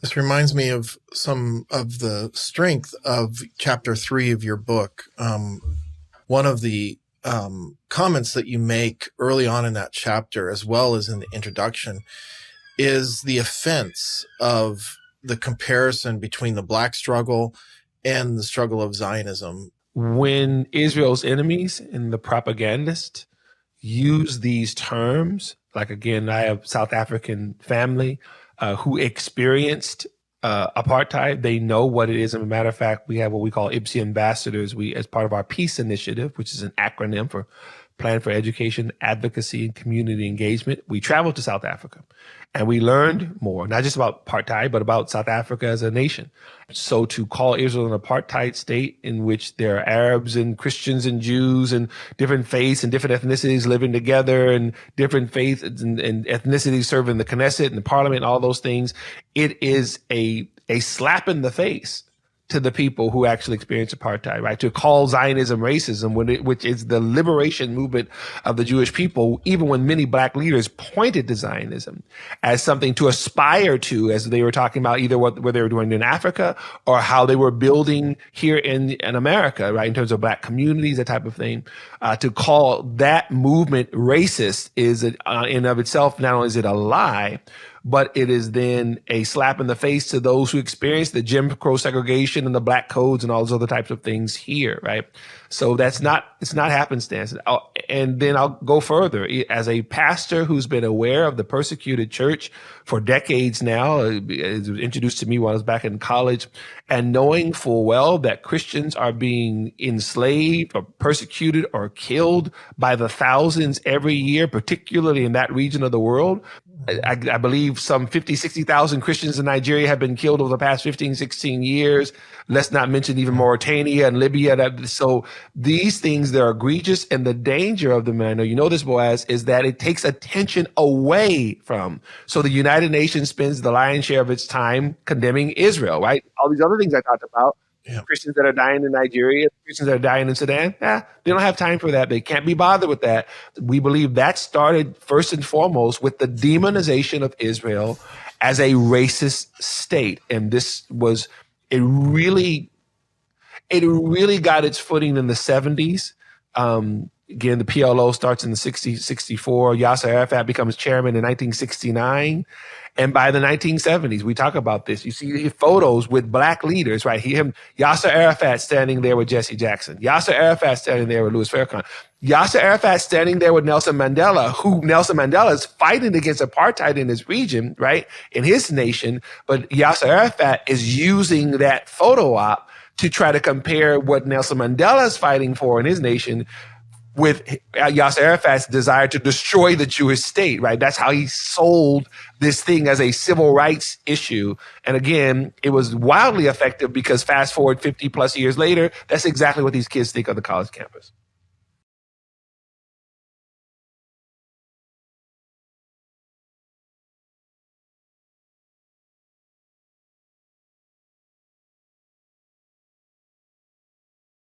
This reminds me of some of the strength of chapter 3 of your book. One of the comments that you make early on in that chapter, as well as in the introduction, is the offense of the comparison between the Black struggle and the struggle of Zionism. When Israel's enemies and the propagandists use these terms, like, again, I have South African family who experienced apartheid. They know what it is. As a matter of fact, we have what we call IPSI ambassadors. We, as part of our peace initiative, which is an acronym for Plan for Education, Advocacy, and Community Engagement, we traveled to South Africa and we learned more, not just about apartheid, but about South Africa as a nation. So to call Israel an apartheid state in which there are Arabs and Christians and Jews and different faiths and different ethnicities living together and different faiths and ethnicities serving the Knesset and the parliament, and all those things, it is a slap in the face to the people who actually experience apartheid, right? To call Zionism racism, which is the liberation movement of the Jewish people, even when many Black leaders pointed to Zionism as something to aspire to, as they were talking about either what they were doing in Africa or how they were building here in America, right? In terms of Black communities, that type of thing. To call that movement racist is in and of itself, not only is it a lie, but it is then a slap in the face to those who experience the Jim Crow segregation and the Black codes and all those other types of things here, right? So it's not happenstance. And then I'll go further. As a pastor who's been aware of the persecuted church for decades now, it was introduced to me when I was back in college, and knowing full well that Christians are being enslaved or persecuted or killed by the thousands every year, particularly in that region of the world. I believe some 50, 60,000 Christians in Nigeria have been killed over the past 15, 16 years. Let's not mention even Mauritania and Libya. So these things, they're egregious. And the danger of them, and I know you know this, Boaz, is that it takes attention away from. So the United Nations spends the lion's share of its time condemning Israel, right? All these other things I talked about. Yeah. Christians that are dying in Nigeria, Christians that are dying in Sudan, they don't have time for that. They can't be bothered with that. We believe that started first and foremost with the demonization of Israel as a racist state. And this was, it really got its footing in the 70s. Again, the PLO starts in the 64. Yasser Arafat becomes chairman in 1969. And by the 1970s, we talk about this. You see photos with Black leaders, right? Yasser Arafat standing there with Jesse Jackson. Yasser Arafat standing there with Louis Farrakhan. Yasser Arafat standing there with Nelson Mandela, who Nelson Mandela is fighting against apartheid in his region, right? In his nation. But Yasser Arafat is using that photo op to try to compare what Nelson Mandela is fighting for in his nation with Yasser Arafat's desire to destroy the Jewish state, right? That's how he sold this thing as a civil rights issue. And again, it was wildly effective because fast forward 50 plus years later, that's exactly what these kids think on the college campus.